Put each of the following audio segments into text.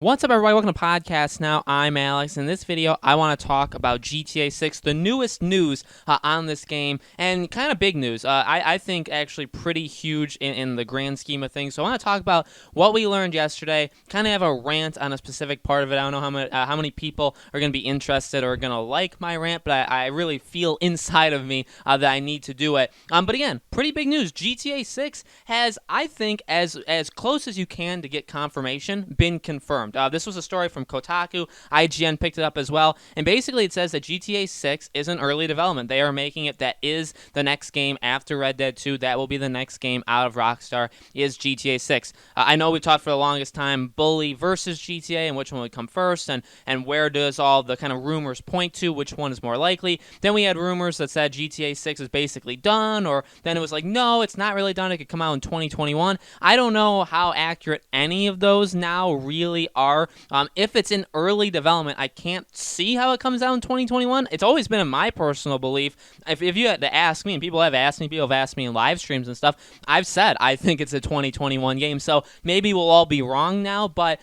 What's up, everybody? Welcome to Podcast Now. I'm Alex. In this video, I want to talk about GTA 6, the newest news on this game, and kind of big news. I think actually pretty huge in the grand scheme of things. So I want to talk about what we learned yesterday, kind of have a rant on a specific part of it. I don't know how many people are going to be interested or going to like my rant, but I really feel inside of me that I need to do it. But again, pretty big news. GTA 6 has, I think, as close as you can to get confirmation, been confirmed. This was a story from Kotaku. IGN picked it up as well. And basically it says that GTA 6 is in early development. They are making it that is the next game after Red Dead 2. That will be the next game out of Rockstar is GTA 6. I know we talked for the longest time Bully versus GTA and which one would come first and where does all the kind of rumors point to, which one is more likely. Then we had rumors that said GTA 6 is basically done, or then it was like, no, it's not really done. It could come out in 2021. I don't know how accurate any of those now really are. If it's in early development, I can't see how it comes out in 2021. It's always been in my personal belief. If you had to ask me, and people have asked me in live streams and stuff, I've said I think it's a 2021 game. So maybe we'll all be wrong now, but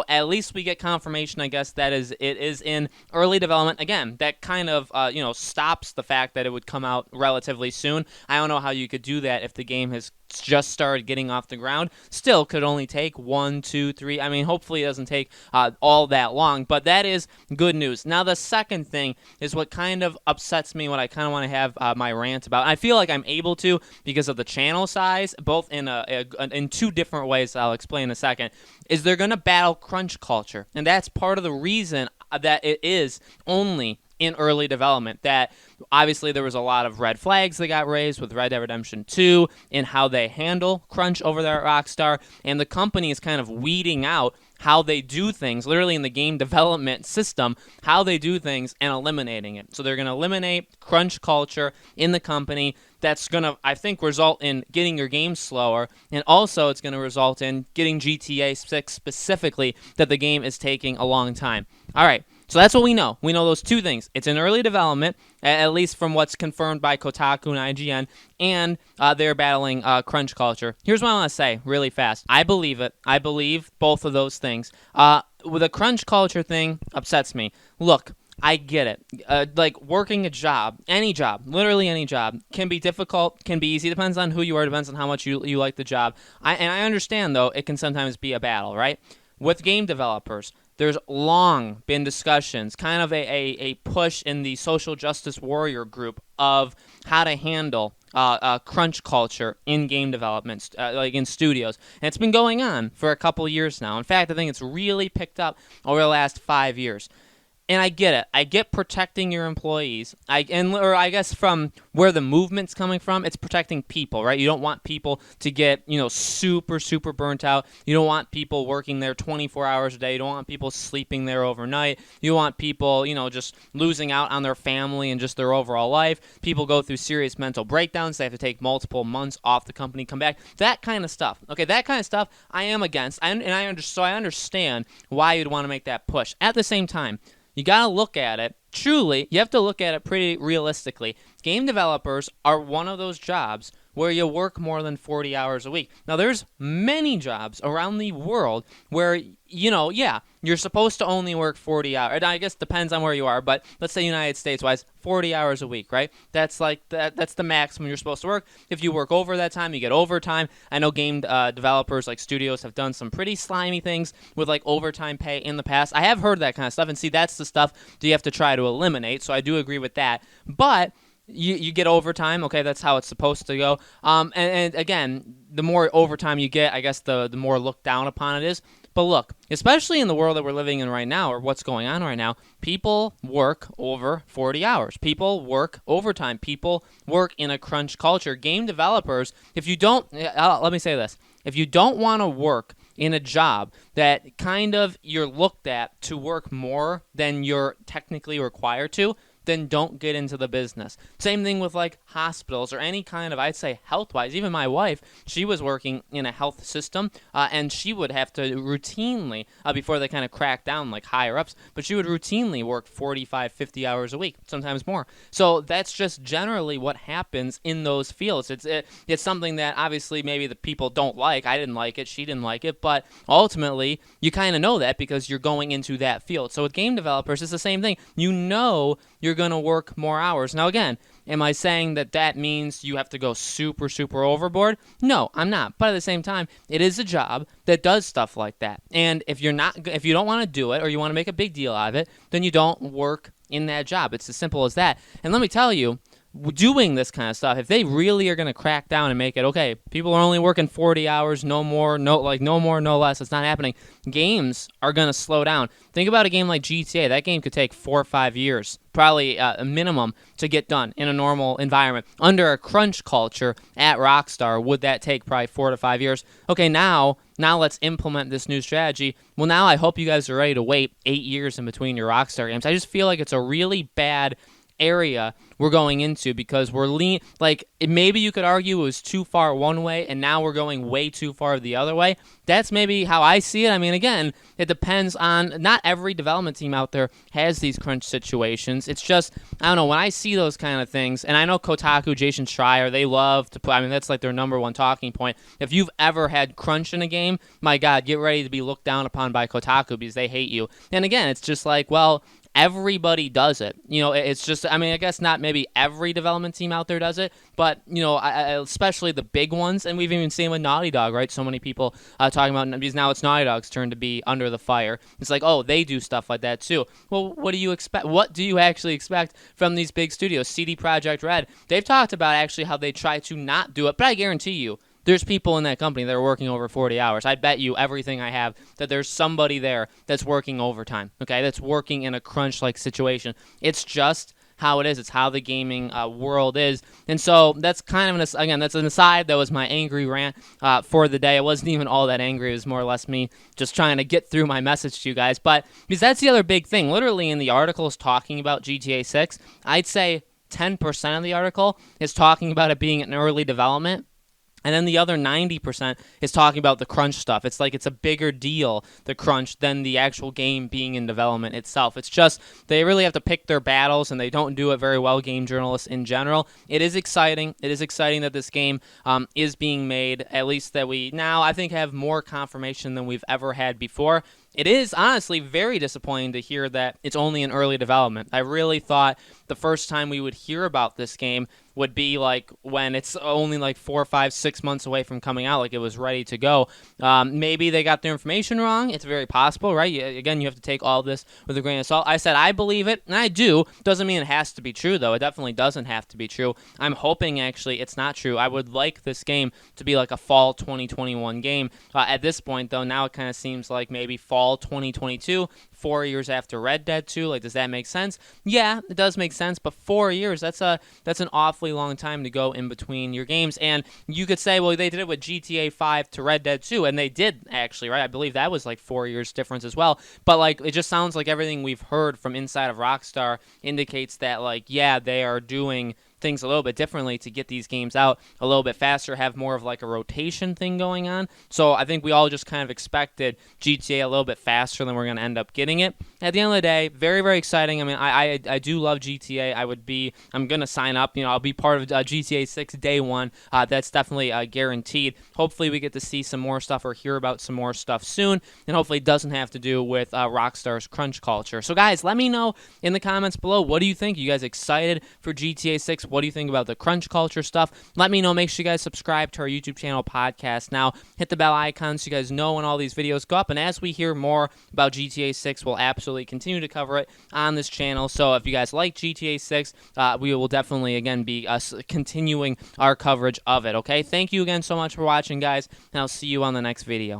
at least we get confirmation, I guess, that it is in early development. Again, that kind of stops the fact that it would come out relatively soon. I don't know how you could do that if the game has just started getting off the ground. Still could only take 1, 2, 3. I mean, hopefully it doesn't take all that long, but that is good news. Now, the second thing is what kind of upsets me, what I kind of want to have my rant about. I feel like I'm able to because of the channel size, both in two different ways I'll explain in a second, is they're going to battle crunch culture, and that's part of the reason that it is only in early development. That obviously there was a lot of red flags that got raised with Red Dead Redemption 2 in how they handle crunch over there at Rockstar, and the company is kind of weeding out how they do things, literally in the game development system, how they do things and eliminating it. So they're going to eliminate crunch culture in the company. That's going to, I think, result in getting your game slower, and also it's going to result in getting GTA 6 specifically, that the game is taking a long time. All right. So that's what we know. We know those two things. It's in early development, at least from what's confirmed by Kotaku and IGN, and they're battling crunch culture. Here's what I want to say really fast. I believe it. I believe both of those things. With the crunch culture thing upsets me. Look, I get it. Like working a job, any job, literally any job, can be difficult, can be easy. Depends on who you are, depends on how much you like the job. And I understand, though, it can sometimes be a battle, right? With game developers, there's long been discussions, kind of a push in the social justice warrior group of how to handle crunch culture in game development, like in studios. And it's been going on for a couple years now. In fact, I think it's really picked up over the last 5 years. And I get it. I get protecting your employees. I guess from where the movement's coming from, it's protecting people, right? You don't want people to get, super, super burnt out. You don't want people working there 24 hours a day. You don't want people sleeping there overnight. You want people, just losing out on their family and just their overall life. People go through serious mental breakdowns. They have to take multiple months off the company, come back. That kind of stuff. Okay, that kind of stuff I am against. So I understand why you'd want to make that push. At the same time, you got to look at it. Truly, you have to look at it pretty realistically. Game developers are one of those jobs where you work more than 40 hours a week. Now, there's many jobs around the world where, you're supposed to only work 40 hours. I guess it depends on where you are, but let's say United States-wise, 40 hours a week, right? That's like that's the maximum you're supposed to work. If you work over that time, you get overtime. I know game developers like studios have done some pretty slimy things with like overtime pay in the past. I have heard that kind of stuff, and see, that's the stuff that you have to try to eliminate, so I do agree with that. But you get overtime, okay, that's how it's supposed to go. And again, the more overtime you get, I guess the more looked down upon it is. But look, especially in the world that we're living in right now, or what's going on right now, people work over 40 hours. People work overtime. People work in a crunch culture. Game developers, if you don't, let me say this, if you don't want to work in a job that kind of you're looked at to work more than you're technically required to, then don't get into the business. Same thing with like hospitals or any kind of, I'd say, health-wise. Even my wife, she was working in a health system, and she would have to routinely, before they kind of cracked down like higher ups, but she would routinely work 45, 50 hours a week, sometimes more. So that's just generally what happens in those fields. It's something that obviously maybe the people don't like. I didn't like it. She didn't like it. But ultimately, you kind of know that because you're going into that field. So with game developers, it's the same thing. You know you're going to work more hours. Now, again, am I saying that that means you have to go super, super overboard? No, I'm not. But at the same time, it is a job that does stuff like that. And if you don't want to do it or you want to make a big deal out of it, then you don't work in that job. It's as simple as that. And let me tell you, doing this kind of stuff, if they really are going to crack down and make it, okay, people are only working 40 hours, no more, no more, no less, it's not happening, games are going to slow down. Think about a game like GTA. That game could take 4 or 5 years, probably a minimum, to get done in a normal environment. Under a crunch culture at Rockstar, would that take probably 4 to 5 years? Okay, now let's implement this new strategy. Well, now I hope you guys are ready to wait 8 years in between your Rockstar games. I just feel like it's a really bad area we're going into because we're maybe you could argue it was too far one way and now we're going way too far the other way. That's maybe how I see it. I mean, again, it depends on, not every development team out there has these crunch situations. It's just, I don't know, when I see those kind of things, and I know Kotaku, Jason Schreier, they love to put, I mean, that's like their number one talking point. If you've ever had crunch in a game, my God, get ready to be looked down upon by Kotaku because they hate you. And again, it's just like, well, everybody does it. You know, it's just, I mean, I guess not maybe every development team out there does it, but, you know, especially the big ones, and we've even seen with Naughty Dog, right? So many people talking about, because now it's Naughty Dog's turn to be under the fire. It's like, oh, they do stuff like that too. Well, what do you expect? What do you actually expect from these big studios? CD Projekt Red, they've talked about actually how they try to not do it, but I guarantee you, there's people in that company that are working over 40 hours. I bet you everything I have that there's somebody there that's working overtime, okay, that's working in a crunch-like situation. It's just how it is. It's how the gaming world is. And so that's kind of, that's an aside. That was my angry rant for the day. It wasn't even all that angry. It was more or less me just trying to get through my message to you guys. But because that's the other big thing. Literally in the articles talking about GTA 6, I'd say 10% of the article is talking about it being in early development. And then the other 90% is talking about the crunch stuff. It's like it's a bigger deal, the crunch, than the actual game being in development itself. It's just they really have to pick their battles, and they don't do it very well, game journalists in general. It is exciting. It is exciting that this game is being made, at least that we now, I think, have more confirmation than we've ever had before. It is honestly very disappointing to hear that it's only in early development. I really thought the first time we would hear about this game would be like when it's only like 4, 5, 6 months away from coming out, like it was ready to go. Maybe they got their information wrong. It's very possible, right? Again, you have to take all this with a grain of salt. I said I believe it, and I do. Doesn't mean it has to be true, though. It definitely doesn't have to be true. I'm hoping, actually, it's not true. I would like this game to be like a fall 2021 game. At this point, though, now it kind of seems like maybe fall 2022, 4 years after Red Dead 2. Like, does that make sense? Yeah, it does make sense, but 4 years, that's an awfully long time to go in between your games. And you could say, well, they did it with GTA 5 to Red Dead 2, and they did, actually, right? I believe that was like 4 years difference as well. But, like, it just sounds like everything we've heard from inside of Rockstar indicates that, like, yeah, they are doing things a little bit differently to get these games out a little bit faster, have more of like a rotation thing going on. So I think we all just kind of expected GTA a little bit faster than we're going to end up getting it. At the end of the day, very, very exciting. I mean, I do love GTA. I'm going to sign up. You know, I'll be part of GTA 6 day one. That's definitely guaranteed. Hopefully we get to see some more stuff or hear about some more stuff soon, and hopefully it doesn't have to do with Rockstar's crunch culture. So guys, let me know in the comments below, what do you think? You guys excited for GTA 6? What do you think about the crunch culture stuff? Let me know. Make sure you guys subscribe to our YouTube channel, Podcast Now. Hit the bell icon so you guys know when all these videos go up. And as we hear more about GTA 6, we'll absolutely continue to cover it on this channel. So if you guys like GTA 6, we will definitely, again, be continuing our coverage of it, okay? Thank you again so much for watching, guys, and I'll see you on the next video.